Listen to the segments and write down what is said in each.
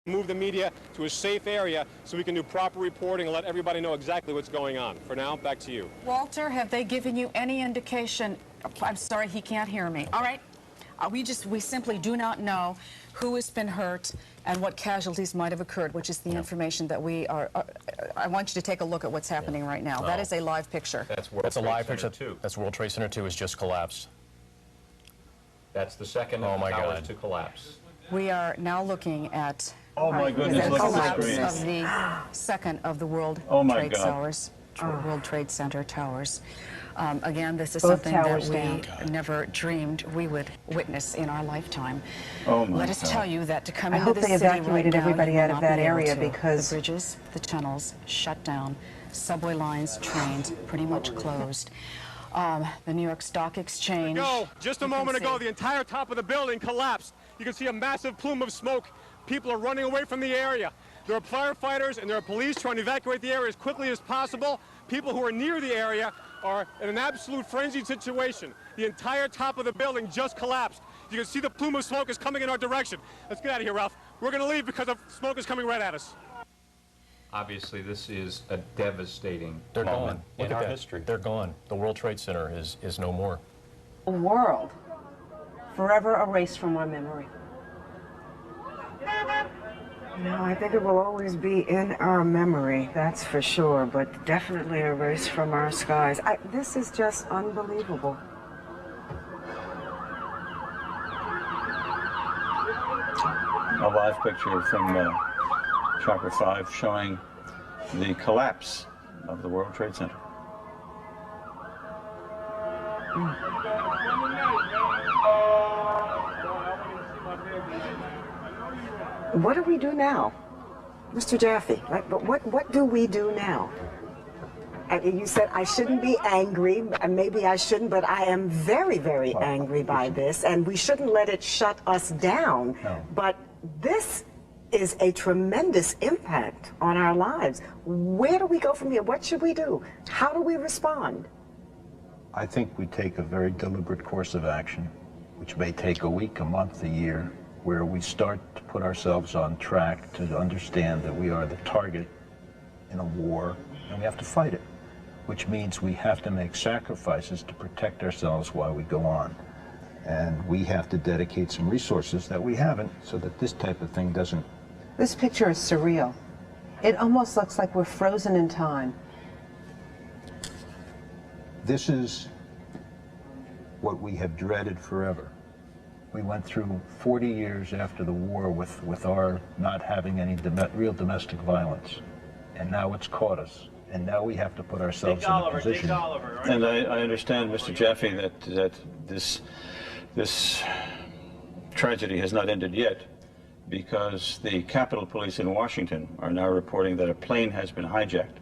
Move the media to a safe area so we can do proper reporting and let everybody know exactly what's going on. For now, back to you. Walter, have they given you any indication? I'm sorry, he can't hear me. All right. We simply do not know who has been hurt and what casualties might have occurred, which is the information that we are. I want you to take a look at what's happening right now. That is a live picture. That's a live picture too. That's World Trade Center 2 has just collapsed. That's the second of the towers to collapse. We are now looking at oh my goodness, the look at the collapse screen. of the second of the World Trade Towers, World Trade Center towers. Again, this is something that we never dreamed we would witness in our lifetime. Let us tell you that to come into the city right now, everybody out of that area because the bridges, the tunnels shut down, subway lines, trains pretty much closed. The New York Stock Exchange. Just a moment ago, the entire top of the building collapsed. You can see a massive plume of smoke. People are running away from the area. There are firefighters and there are police trying to evacuate the area as quickly as possible. People who are near the area are in an absolute frenzied situation. The entire top of the building just collapsed. You can see the plume of smoke is coming in our direction. Let's get out of here, Ralph. We're going to leave because the smoke is coming right at us. Obviously, this is a devastating They're moment gone. in our history. They're gone. The World Trade Center is no more. A world forever erased from our memory. No, I think it will always be in our memory, that's for sure, but definitely erased from our skies. This is just unbelievable. A live picture from Chopper 5 showing the collapse of the World Trade Center. What do we do now? Mr. Jaffe, what do we do now? And you said I shouldn't be angry, maybe I shouldn't, but I am very, very angry by this, and we shouldn't let it shut us down. No. But this is a tremendous impact on our lives. Where do we go from here? What should we do? How do we respond? I think we take a very deliberate course of action, which may take a week, a month, a year, where we start to put ourselves on track to understand that we are the target in a war and we have to fight it, which means we have to make sacrifices to protect ourselves while we go on. And we have to dedicate some resources that we haven't so that this type of thing doesn't. This picture is surreal. It almost looks like we're frozen in time. This is what we have dreaded forever. We went through 40 years after the war with our not having any real domestic violence. And now it's caught us. And now we have to put ourselves in a position. And I understand, Mr. Jaffe, that this tragedy has not ended yet, because the Capitol Police in Washington are now reporting that a plane has been hijacked,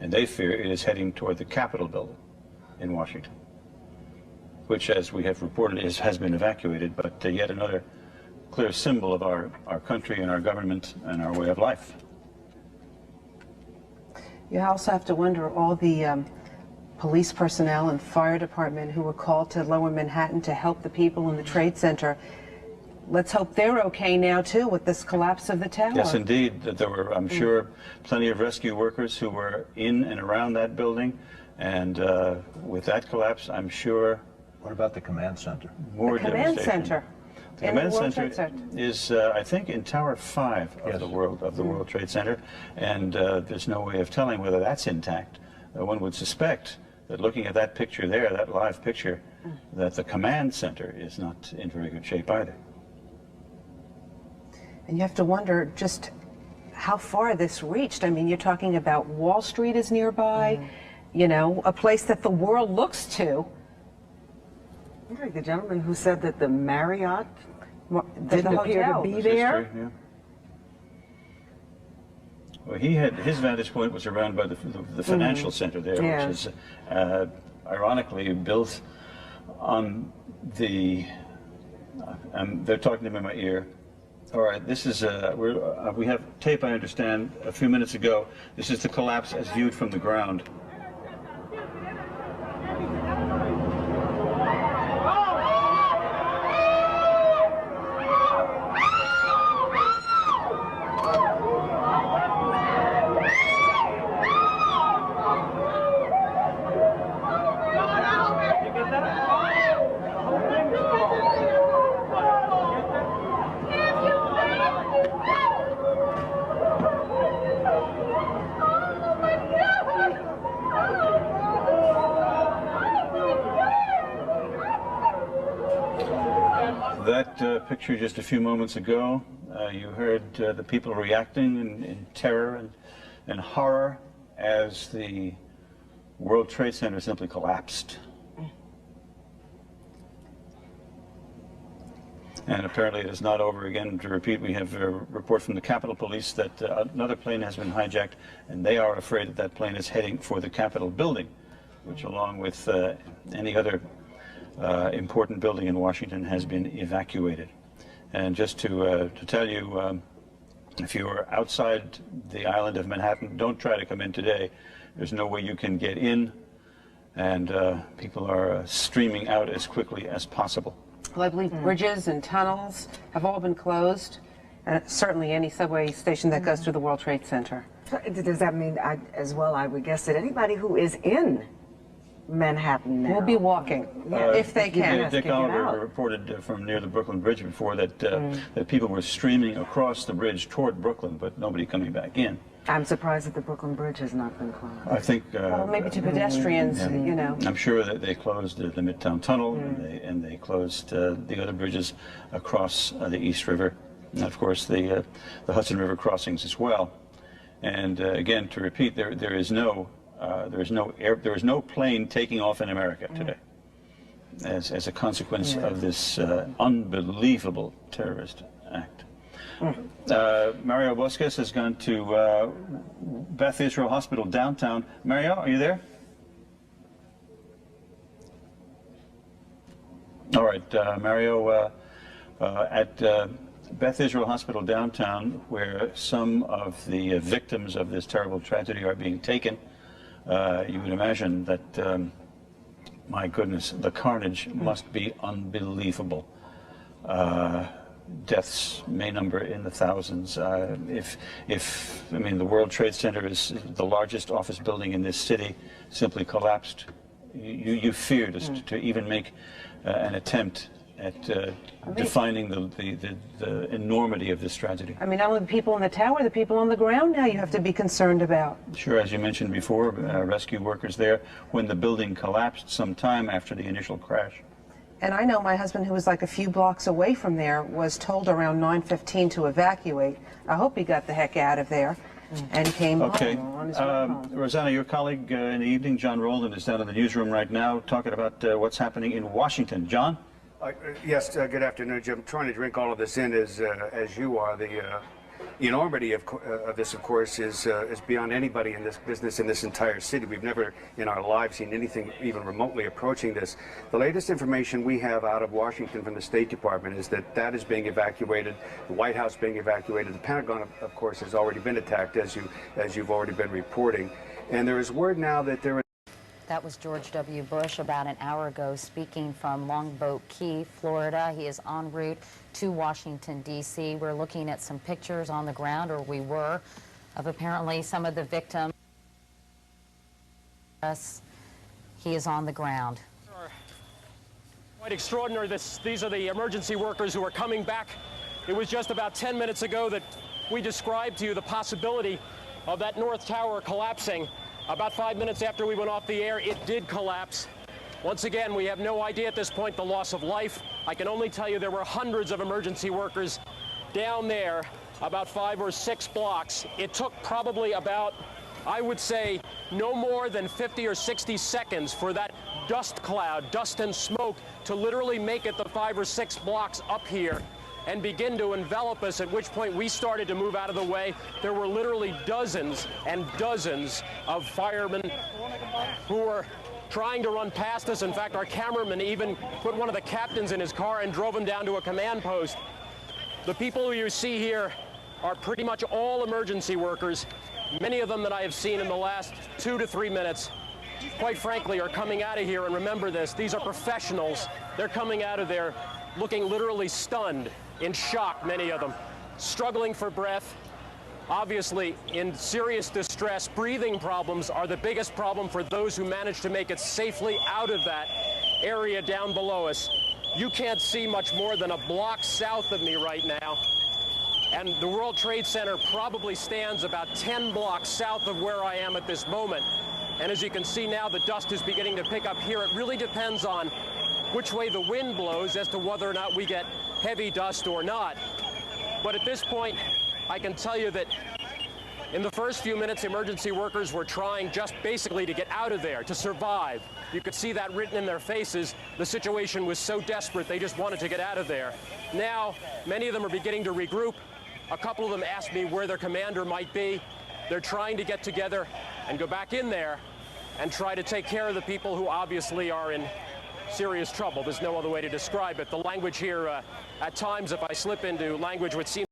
and they fear it is heading toward the Capitol building in Washington, which, as we have reported, has been evacuated, but yet another clear symbol of our country and our government and our way of life. You also have to wonder all the police personnel and fire department who were called to Lower Manhattan to help the people in the Trade Center. Let's hope they're okay now, too, with this collapse of the tower. Yes, indeed. There were, I'm sure, plenty of rescue workers who were in and around that building. And with that collapse, I'm sure... What about the command center? More devastation. Command center. The command center is, I think, in Tower 5 of the World Trade Center, and there's no way of telling whether that's intact. One would suspect that looking at that picture there, that live picture, that the command center is not in very good shape either. And you have to wonder just how far this reached. I mean, you're talking about Wall Street is nearby, you know, a place that the world looks to. Like the gentleman who said that the Marriott didn't appear to be there. History, yeah. Well, his vantage point was around by the financial center there, which is ironically built on the. They're talking to me in my ear. All right, this is we have tape. I understand a few minutes ago. This is the collapse as viewed from the ground. picture just a few moments ago. You heard the people reacting in terror and horror as the World Trade Center simply collapsed. And apparently it is not over. Again, to repeat, we have a report from the Capitol Police that another plane has been hijacked, and they are afraid that that plane is heading for the Capitol building, which, along with any other important building in Washington, has been evacuated. And just to tell you, if you are outside the island of Manhattan, don't try to come in today. There's no way you can get in, and people are streaming out as quickly as possible. Well, I believe bridges and tunnels have all been closed, and certainly any subway station that goes through the World Trade Center. Does that mean, as well, I would guess that anybody who is in Manhattan now We'll be walking, if they can. Dick get Oliver out. reported from near the Brooklyn Bridge before that that people were streaming across the bridge toward Brooklyn, but nobody coming back in. I'm surprised that the Brooklyn Bridge has not been closed. I think Well, maybe to pedestrians, you know. I'm sure that they closed the Midtown Tunnel and they closed the other bridges across the East River, and of course the Hudson River crossings as well. And again, to repeat, there is no plane taking off in America today as a consequence of this unbelievable terrorist act. Mario Bosques has gone to Beth Israel Hospital downtown. Mario, are you there? All right, Mario, at Beth Israel Hospital downtown, where some of the victims of this terrible tragedy are being taken, you would imagine that, my goodness, the carnage must be unbelievable. Deaths may number in the thousands. I mean, the World Trade Center is the largest office building in this city, simply collapsed. You fear to even make an attempt at defining the enormity of this tragedy. I mean, not only the people in the tower, the people on the ground now you have to be concerned about. Sure, as you mentioned before, rescue workers there when the building collapsed some time after the initial crash. And I know my husband, who was like a few blocks away from there, was told around 9:15 to evacuate. I hope he got the heck out of there and came home on his way home. Rosanna, your colleague in the evening, John Rowland, is down in the newsroom right now talking about what's happening in Washington. John? Yes, good afternoon, Jim. Trying to drink all of this in as you are. The enormity of this, of course, is beyond anybody in this business in this entire city. We've never in our lives seen anything even remotely approaching this. The latest information we have out of Washington from the State Department is that is being evacuated, the White House being evacuated. The Pentagon, of course, has already been attacked, as you've already been reporting. And there is word now that there is... That was George W. Bush about an hour ago speaking from Longboat Key, Florida. He is en route to Washington, D.C. We're looking at some pictures on the ground, or we were, of apparently some of the victims. He is on the ground. Quite extraordinary. These are the emergency workers who are coming back. It was just about 10 minutes ago that we described to you the possibility of that North Tower collapsing. About 5 minutes after we went off the air, it did collapse. Once again, we have no idea at this point the loss of life. I can only tell you there were hundreds of emergency workers down there, about 5 or 6 blocks. It took probably about, I would say, no more than 50 or 60 seconds for that dust cloud, dust and smoke, to literally make it the 5 or 6 blocks up here and begin to envelop us, at which point we started to move out of the way. There were literally dozens and dozens of firemen who were trying to run past us. In fact, our cameraman even put one of the captains in his car and drove him down to a command post. The people you see here are pretty much all emergency workers. Many of them that I have seen in the last 2 to 3 minutes, quite frankly, are coming out of here. And remember this, these are professionals. They're coming out of there looking literally stunned, in shock, many of them, struggling for breath, obviously in serious distress. Breathing problems are the biggest problem for those who manage to make it safely out of that area down below us. You can't see much more than a block south of me right now, and the World Trade Center probably stands about 10 blocks south of where I am at this moment. And as you can see now, the dust is beginning to pick up here. It really depends on which way the wind blows as to whether or not we get heavy dust or not. But at this point, I can tell you that in the first few minutes, emergency workers were trying just basically to get out of there, to survive. You could see that written in their faces. The situation was so desperate, they just wanted to get out of there. Now, many of them are beginning to regroup. A couple of them asked me where their commander might be. They're trying to get together and go back in there and try to take care of the people who obviously are in serious trouble. There's no other way to describe it. The language here, at times, if I slip into language which seems